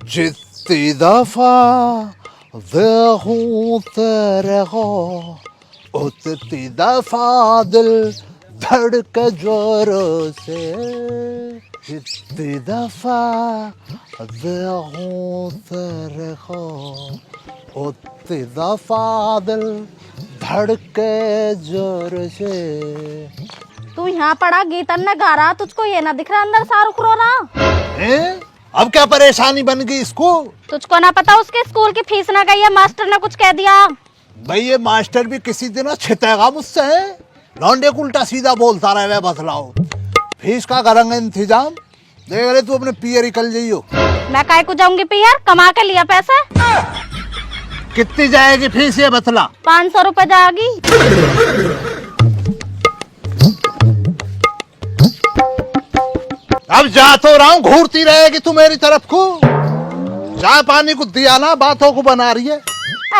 जितनी दफा देखूं तेरे को उतनी दफा दिल धड़के जोरों से जितनी दफा देखूं तेरे को उतनी दफा दिल धड़के जोर से। तू यहाँ पड़ा गीतन ने गा रहा, तुझको ये ना दिख रहा अंदर शाहरुख रो रहा? अब क्या परेशानी बन गई इसको? तुझको ना पता उसके स्कूल की फीस ना गई है, मास्टर ने कुछ कह दिया। भाई ये मास्टर भी किसी दिन छितेगा मुझसे। लौंडे को उल्टा सीधा बोलता रहे, बतलाओ फीस का करेंगे इंतजाम। देख रहे तू अपने पियर निकल जाइयो। मैं काहे को जाऊंगी पियर, कमा के लिया पैसा। कितनी जाएगी फीस ये बतला? 500 रुपए जाएगी। अब जा तो रहा हूँ, घूरती रहेगी तू मेरी तरफ को। चाय पानी को दिया ना, बातों को बना रही है।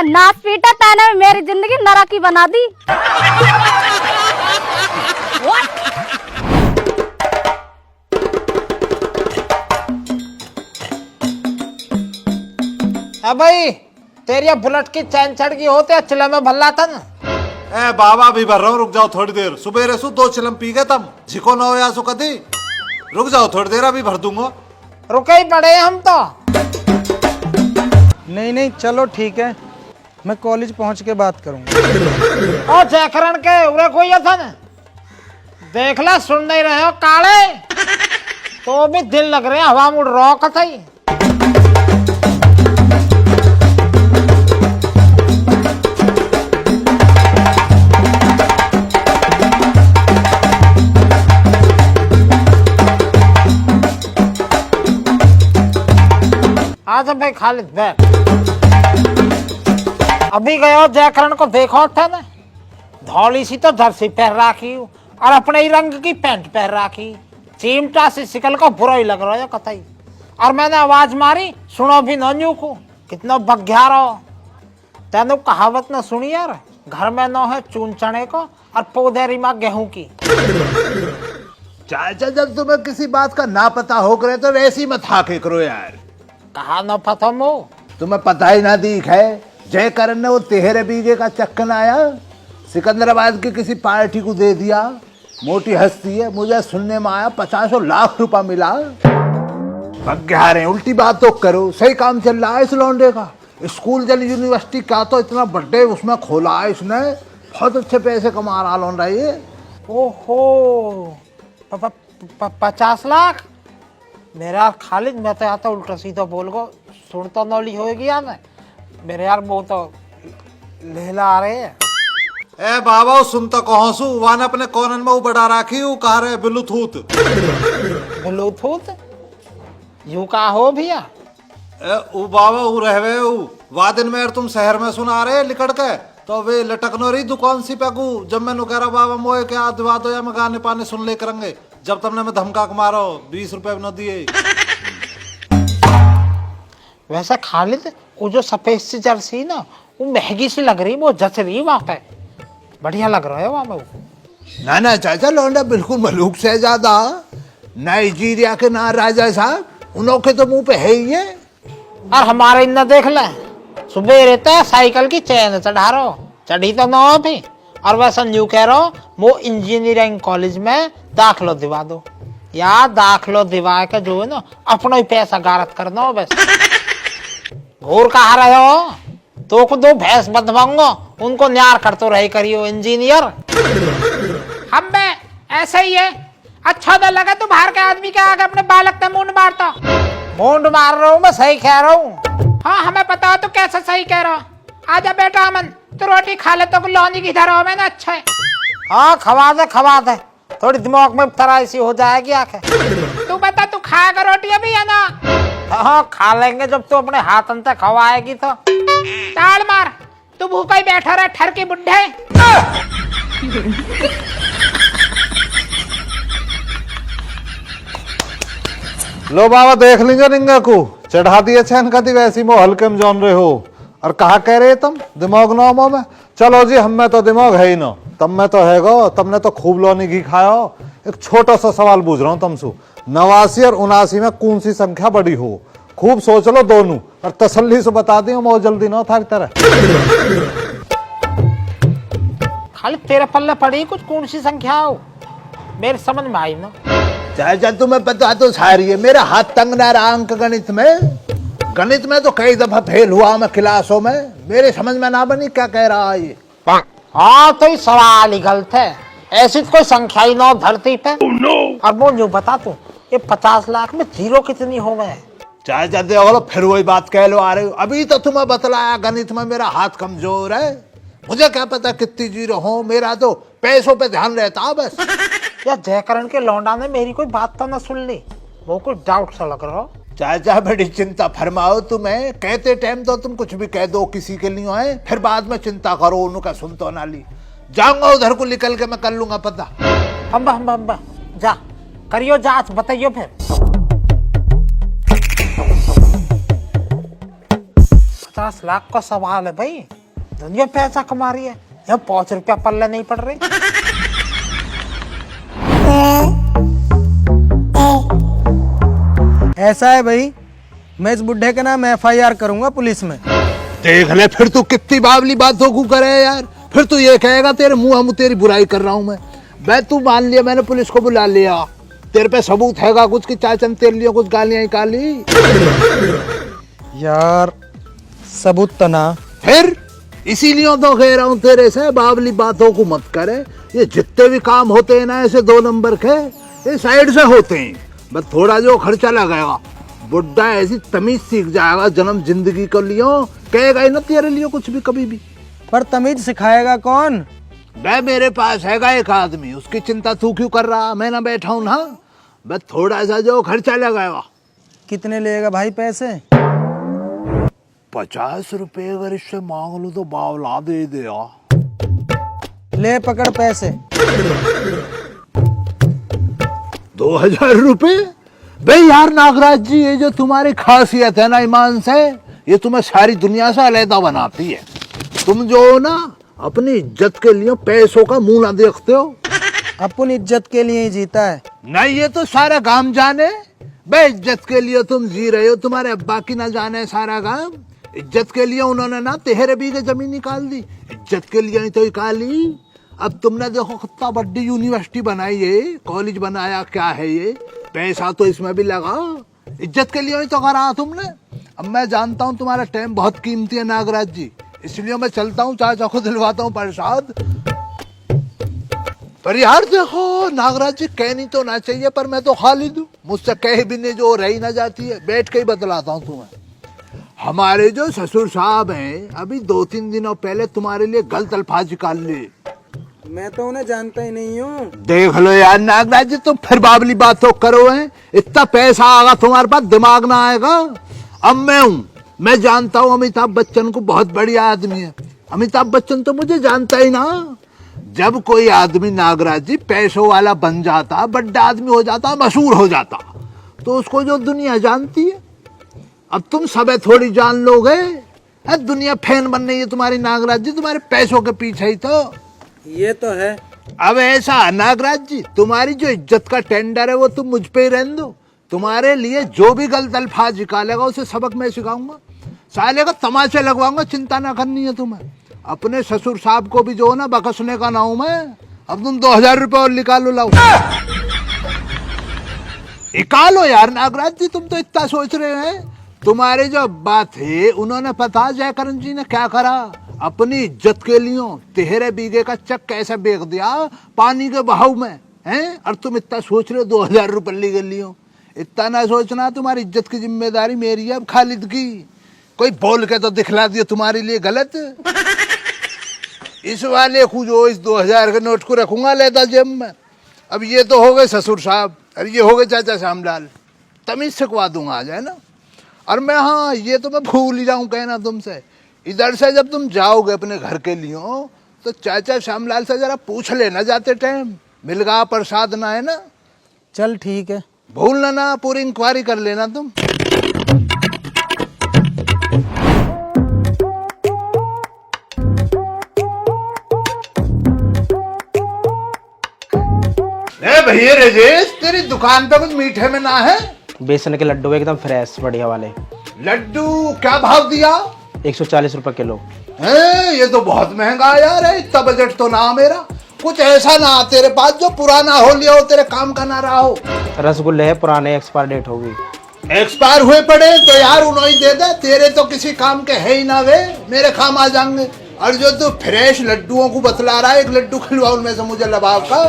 नाच पीटा तैने मेरी जिंदगी नरक की बना दी। भाई तेरी बुलेट की चैन चढ़ गई होते चिल्ला में भल्ला था ना। ए बाबा भी भर रहा हूँ, रुक जाओ थोड़ी देर। सुबह सु 2 चिलम पी गए तम झिको न हो या सु कदी। रुक जाओ थोड़ी देर, अभी भर दूंगा। रुके ही पड़े हम तो। नहीं चलो ठीक है, मैं कॉलेज पहुंच के बात करूंगा। और जयकरण के उरे कोई था ना, देख ला सुन नहीं रहे हो काले तो भी दिल लग रहे हवा मुड़ रहा कथई। आजा भाई खालिद बैठ। अभी गयो जयकरण को देखो था ना, धौली सी तो जर्सी पहन राखी और अपने ही रंग की पैंट पहन राखी। चिमटा सी शिकल को बुरा ही लग रहा है कतई। और मैंने आवाज मारी, सुनो भी नन्यू को कितना बग्या रहो। तेनु कहावत न सुनी यार, घर में न है चून चने को और पौधेरी माँ गेहूं की। चाचा जब तुम्हें किसी बात का ना पता हो करे तो वैसी मत हाके करो यार। कहा न पता मो, तुम्हें पता ही ना दिख है, जयकरण ने वो 13 बीघे का चक्कन आया सिकंदराबाद की किसी पार्टी को दे दिया। मोटी हस्ती है, मुझे सुनने में आया 50 लाख रुपया मिला। उल्टी बात तो करो, सही काम चल रहा है इस लौंडे का। स्कूल जल यूनिवर्सिटी का तो इतना बर्थडे उसमें खोला है इसने, बहुत अच्छे पैसे कमा रहा लौंडा ये। ओहो 50 लाख। मेरा खालिद मैं तो आता उल्टा सीधा बोल गो, सुन तो नौली होगी यार। मेरे यार वो तो लेला आ रहे हैं। ए बाबा सुन तो कहो सु वान अपने कोनन में बढ़ा राखी हूँ कहा रहे ब्लूटूथ। ब्लूटूथ यू का हो भैया? ऊ बाबा ऊ रहवे ऊ वादिन में तुम शहर में सुना रहे लिकड़ के तो वे लटकनो रही दुकान सी पे गु। जब मैंने कह रहा बाबा मोए क्या दिवा दो या मैं गाने पाने सुन ले करेंगे, जब तुमने मैं धमका के मारो 20 रुपए न दिए। वैसे खालिद वो जो सफेद सी जर्सी ना वो महंगी सी लग रही, वो जच रही वहाँ पे, बढ़िया लग रहा है वहाँ पे। ना चाचा लौंडा बिल्कुल मलूक से ज्यादा। नाइजीरिया के ना राजा साहब उनके तो मुंह पे है ही है। और हमारे इन्ना देख ले, सुबह रहता है साइकिल की चैन चढ़ा रहा, चढ़ी तो ना हो भी। और वैसा न्यू कह रहा हूँ वो इंजीनियरिंग कॉलेज में दाखिलो दिवा दो या दाखिलो दिवा के जो है ना अपना ही पैसा गारत करना हो। वैसे घूर कहा रहे हो तो को 2 भैंस बंधवाऊंगा, उनको न्यार कर तो रही करियो इंजीनियर। हम में ऐसे ही है, अच्छा तो लगा तो बाहर के आदमी के आगे अपने बालक का मुंड मारता। मुंड मार रहा हूँ मैं, सही कह रहा हूँ। हाँ हमें पता तो कैसे सही कह रहा। आजा बेटा अमन तो रोटी खा ले तो लौनी की धरा हो मैंने अच्छा है। हाँ खवा दे थोड़ी दिमाग में तराई सी हो जाएगी आखे। तू बता तू खाएगा रोटी अभी है ना? हाँ खा लेंगे जब तू अपने हाथ अंत खवाएगी तो। ताल मार, तू भूखा ही बैठा रहे ठर के बुढ़े। लो बाबा देख लीजिए निंगा को चढ़ा दिए छन कदी वैसी मो हल्के में जान रहे हो। और कहा कह रहे तुम दिमाग नामों में? चलो जी हम में तो दिमाग है ही ना, तब में तो है गो, तुमने तो खूब लोनी घी खाया। एक छोटा सा सवाल पूछ रहा हूँ तुमसे, 89 और 79 में कौन सी संख्या बड़ी हो? खूब सोच लो दोनों, और तसल्ली से बता दियो मो जल्दी ना था तरह। खाली तेरे पल्ले पड़ी कुछ कौन सी संख्या हो, मेरे समझ में आई ना। चाचा तुम्हें पता तो सारी है, मेरा हाथ तंग ना रहा अंक गणित में। गणित में तो कई दफा फेल हुआ मैं क्लासों में, मेरे समझ में ना बनी क्या कह रहा है ये। हाँ तो ये सवाल ही गलत है, ऐसी तो कोई संख्या ही ना हो धरती पे। और वो यूं बता तू, ये 50 लाख में जीरो कितनी हो गए? चाचा देखो फिर वही बात कह लो आ रहे हो। अभी तो तुम्हें बतलाया गणित में मेरा हाथ कमजोर है, मुझे क्या पता कितनी जीरो हो, मेरा तो पैसों पे ध्यान रहता बस। या जयकरण के लौंडा ने मेरी कोई बात तो ना सुन ली, वो कुछ डाउट सा लग रहा हो। चाचा बड़ी चिंता फरमाओ तुम्हें, कहते टाइम तो तुम कुछ भी कह दो किसी के लिए है, फिर बाद में चिंता करो उनका सुन तो ना ली। जाऊंगा उधर को निकल के मैं कर लूंगा पता। हम जा करियो जांच, बताइयो फिर। 50 लाख का सवाल है भाई, दुनिया पैसा कमा रही है, यहाँ 5 रुपया पल्ले नहीं पड़ रहे। ऐसा है भाई, मैं इस बुढ़े के नाम FIR करूंगा पुलिस में। देख ले फिर तू कितनी बावली बातों को करे यार, फिर तू ये कहेगा तेरे मुंह हम तेरी बुराई कर रहा हूं मैं तू मान लिया मैंने पुलिस को बुला लिया, तेरे पे सबूत हैगा कुछ कि चाचा ने तेरे लिए कुछ गालियां निकाली? यार सबूत तो ना। फिर इसीलिए तो कह रहा हूँ तेरे से बावली बातों को मत करे। ये जितने भी काम होते हैं ना ऐसे 2 नंबर के, ये साइड से होते हैं। बस थोड़ा जो खर्चा लगेगा, बुढ़ा ऐसी तमीज सीख जाएगा जन्म जिंदगी को लिए, कहेगा ही ना तेरे लिए कुछ भी कभी भी। पर तमीज सिखाएगा कौन? मैं मेरे पास हैगा एक आदमी, उसकी चिंता तू क्यों कर रहा, मैं ना बैठा हूँ ना। बस थोड़ा सा जो खर्चा लगेगा। कितने लेगा भाई पैसे? 50 रुपए अगर इससे मांग लो तो बावला दे दे। ले पकड़ पैसे। 2000 रुपए? भाई यार नागराज जी, ये जो तुम्हारी खासियत है ना ईमान से, ये तुम्हें सारी दुनिया से अलग बनाती है। तुम जो हो ना अपनी इज्जत के लिए पैसों का मुंह ना देखते हो। अपन इज्जत के लिए ही जीता है। नहीं ये तो सारा गांव जाने, बे इज्जत के लिए तुम जी रहे हो, तुम्हारे अब्बा की ना जाने सारा गांव। इज्जत के लिए उन्होंने ना 13 बीघे जमीन निकाल दी, इज्जत के लिए नहीं तो निकाली। अब तुमने देखो कितना बड़ी यूनिवर्सिटी बनाई है, कॉलेज बनाया, क्या है ये, पैसा तो इसमें भी लगा, इज्जत के लिए नहीं तो करा तुमने। अब मैं जानता हूँ तुम्हारा टाइम बहुत कीमती है नागराज जी, इसलिए मैं चलता हूँ, चाचा को दिलवाता हूँ प्रसाद। पर यार देखो नागराज जी, कहनी तो ना चाहिए पर मैं तो खालिद हूँ, मुझसे कह भी नहीं जो रही ना जाती है। बैठ के ही बतलाता हूँ तुम्हें। हमारे जो ससुर साहब हैं अभी 2-3 दिनों पहले तुम्हारे लिए गलत अल्फाज निकाल ले। मैं तो उन्हें जानता ही नहीं हूँ। देख लो यार नागराज जी, तुम फिर बाबली बातों करो हैं। इतना पैसा आएगा तुम्हारे पास, दिमाग ना आएगा। अब मैं हूँ, मैं जानता हूँ अमिताभ बच्चन को, बहुत बढ़िया आदमी है। अमिताभ बच्चन तो मुझे जानता ही ना। जब कोई आदमी नागराज जी पैसों वाला बन जाता, बड़ा आदमी हो जाता, मशहूर हो जाता, तो उसको जो दुनिया जानती है। अब तुम सब थोड़ी जान लोगे, दुनिया फैन बन रही है तुम्हारी नागराज जी, तुम्हारे पैसों के पीछे ही तो। ये तो है। अब ऐसा नागराज जी, तुम्हारी जो इज्जत का टेंडर है वो तुम मुझ पे ही रहने दो। तुम्हारे लिए जो भी गलत अल्फाज निकालेगा उसे सबक मैं सिखाऊंगा, साले का तमाचे लगवाऊंगा, चिंता ना करनी है तुम्हें। अपने ससुर साहब को भी जो है ना बकसने का ना हूं मैं। अब तुम 2000 रुपए और निकालो, लाओ निकालो यार नागराज जी, तुम तो इतना सोच रहे हैं। तुम्हारे जो अब्बा थे उन्होंने पता जयकरण जी ने क्या करा, अपनी इज्जत के लिए 13 बीघे का चक कैसे बेच दिया पानी के बहाव में, हैं? और तुम इतना सोच रहे हो 2000 रुपये के लिए। इतना ना सोचना, तुम्हारी इज्जत की जिम्मेदारी मेरी है अब खालिद की। कोई बोल के तो दिखला दिया तुम्हारे लिए गलत। इस वाले को जो इस 2000 के नोट को रखूंगा लेता जेब में। अब ये तो हो गए ससुर साहब, और ये हो गए चाचा श्यामलाल, तमीज सिखवा दूंगा आज, है ना। और मैं, हाँ ये तो मैं भूल ही जाऊँ कहना तुमसे, इधर से जब तुम जाओगे अपने घर के लिए तो चाचा श्यामलाल से जरा पूछ लेना जाते टाइम, मिलगा प्रसाद ना, है ना। चल ठीक है, भूलना ना, पूरी इंक्वायरी कर लेना तुम। भैया राजेश, तेरी दुकान पे कुछ मीठे में ना है? बेसन के लड्डू एकदम फ्रेश बढ़िया वाले। लड्डू क्या भाव दिया? 140 रुपए किलो। ये तो बहुत महंगा है यार, इतना बजट तो ना मेरा। कुछ ऐसा ना तेरे पास जो पुराना हो लिया हो, तेरे काम का ना रहा हो। रसगुल्ले है पुराने, एक्सपायर डेट होगी। एक्सपायर हुए पड़े तो यार उन्होंने ही दे दे, तेरे तो किसी काम के है ही ना वे, मेरे काम आ जाएंगे। और जो तू फ्रेश लड्डुओं को बतला रहा है, एक लड्डू खिलवा उनमें से मुझे लबाव का।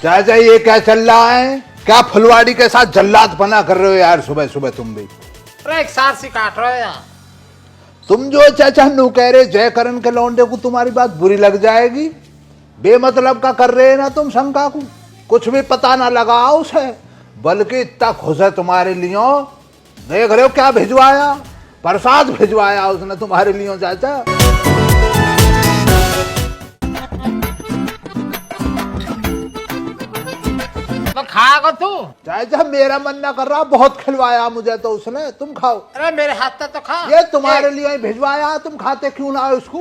चाचा ये क्या चल रहा है? क्या फुलवाड़ी के साथ जल्लाद बना कर रहे हो यार सुबह सुबह तुम भी? अरे एक सार सी काट रहे हो। तुम जो चाचा नू कह रहे जयकरण के लौंडे को तुम्हारी बात बुरी लग जाएगी। बेमतलब का कर रहे हैं ना तुम शंका को, कुछ भी पता ना लगाओ उसे, बल्कि इतना खुश है तुम्हारे लिए। देख रहे हो क्या भिजवाया, प्रसाद भिजवाया उसने तुम्हारे लिए चाचा। खाएगा तू? चाचा मेरा मन ना कर रहा, बहुत खिलवाया मुझे तो उसने, तुम खाओ। अरे मेरे हाथ तक तो खा। ये तुम्हारे लिए ही भिजवाया, तुम खाते क्यों ना उसको?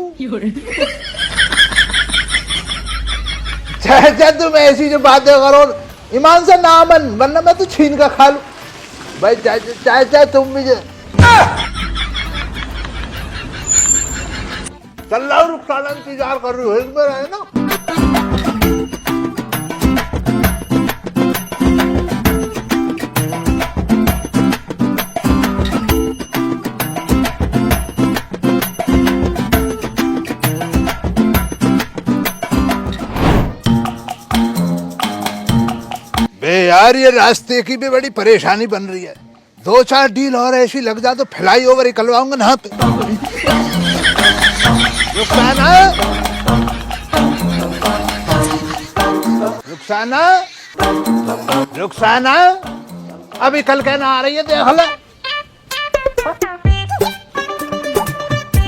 चाचा तुम ऐसी जो बातें करो, ईमान से ना मन, वरना मैं तो छीन कर खा लूं। भाई चाचा तुम भी चल रहा हूँ, रुखसाना इंतजार कर रही हो इसमें रहे ना। यार ये रास्ते की भी बड़ी परेशानी बन रही है। 2-4 डील और ऐसी लग जा तो फ्लाई ओवर निकलवाऊंगा ना पे। रुखसाना, रुखसाना, रुखसाना, अभी कल कहना आ रही है, देख ले।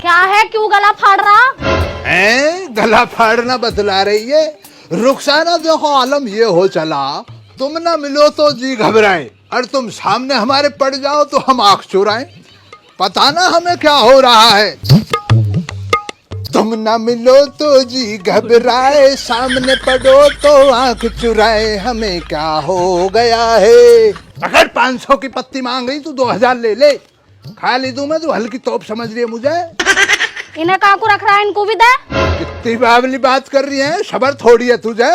क्या है, क्यों गला फाड़ रहा है? गला फाड़ना बतला रही है रुखसाना। देखो आलम ये हो चला, तुम ना मिलो तो जी घबराए, और तुम सामने हमारे पड़ जाओ तो हम आंख चुराएं। पता ना हमें क्या हो रहा है। तुम ना मिलो तो जी घबराए, सामने पड़ो तो आंख चुराए, हमें क्या हो गया है। अगर 500 की पत्ती मांग रही तो 2000 ले ले, खा ली दूं मैं, तो हल्की तोप समझ रही है मुझे। इन्हें कहाँ को रख रहा है, इनको भी दे। कितनी बावली बात कर रही है, सबर थोड़ी है तुझे।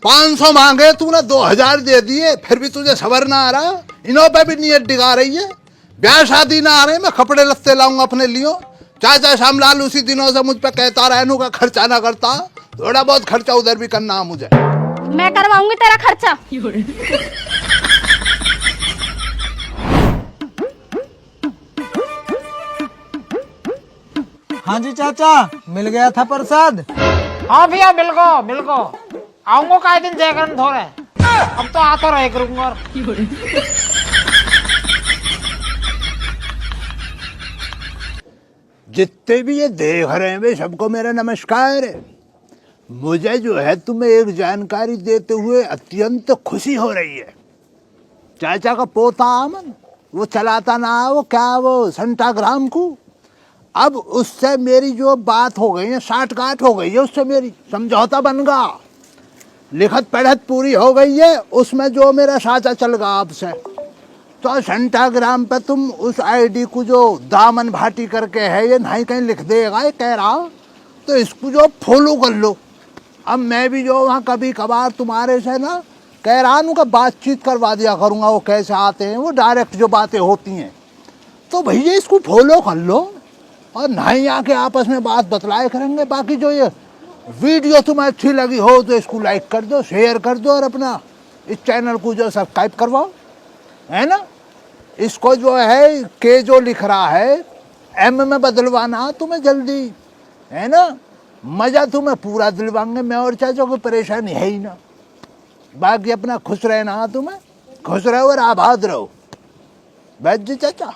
500 मांगे तूने 2000 दे दिए, फिर भी तुझे सबर ना आ रहा। इन्हों पे भी नियत डिगा रही है। ब्याह शादी ना आ रहे, मैं कपड़े लत्ते लाऊंगा अपने लिए। चाचा श्यामलाल उसी दिनों से मुझ पे कहता रहा इन्हों का खर्चा ना करता, थोड़ा बहुत खर्चा उधर भी करना है मुझे। मैं करवाऊंगी तेरा खर्चा। हाँ जी चाचा, मिल गया था प्रसाद। हाँ भैया बिल्को आऊंगा काय दिन जयकरण थोड़े, अब तो आता रहे करूंगा। जितने भी ये देख रहे हैं वे सबको मेरा नमस्कार है। मुझे जो है तुम्हें एक जानकारी देते हुए अत्यंत खुशी हो रही है। चाचा का पोता अमन, वो चलाता ना वो क्या वो संटाग्राम को, अब उससे मेरी जो बात हो गई है, साठ-गांठ हो गई है उससे, मेरी समझौता बन गया, लिखत पढ़त पूरी हो गई है। उसमें जो मेरा साचा चल गया आपसे, तो संटाग्राम पे तुम उस आईडी को जो दामन भाटी करके है, ये नहीं कहीं लिख देगा ये कह रहा, तो इसको जो फॉलो कर लो। अब मैं भी जो वहाँ कभी कभार तुम्हारे से ना कह रहा हूँ का बातचीत करवा दिया करूँगा, वो कैसे आते हैं, वो डायरेक्ट जो बातें होती हैं, तो भैया इसको फॉलो कर लो और नहीं आके आपस में बात बतलाए करेंगे। बाकी जो ये वीडियो तुम्हें अच्छी लगी हो तो इसको लाइक कर दो, शेयर कर दो, और अपना इस चैनल को जो सब्सक्राइब करवाओ, है ना। इसको जो है के जो लिख रहा है एम में बदलवाना तुम्हें जल्दी, है ना। मज़ा तुम्हें पूरा दिलवाएंगे मैं और चाचा, को परेशानी है ही ना। बाकी अपना खुश रहना, तुम्हें खुश रहो और आबाद रहो। बैठ जी चाचा।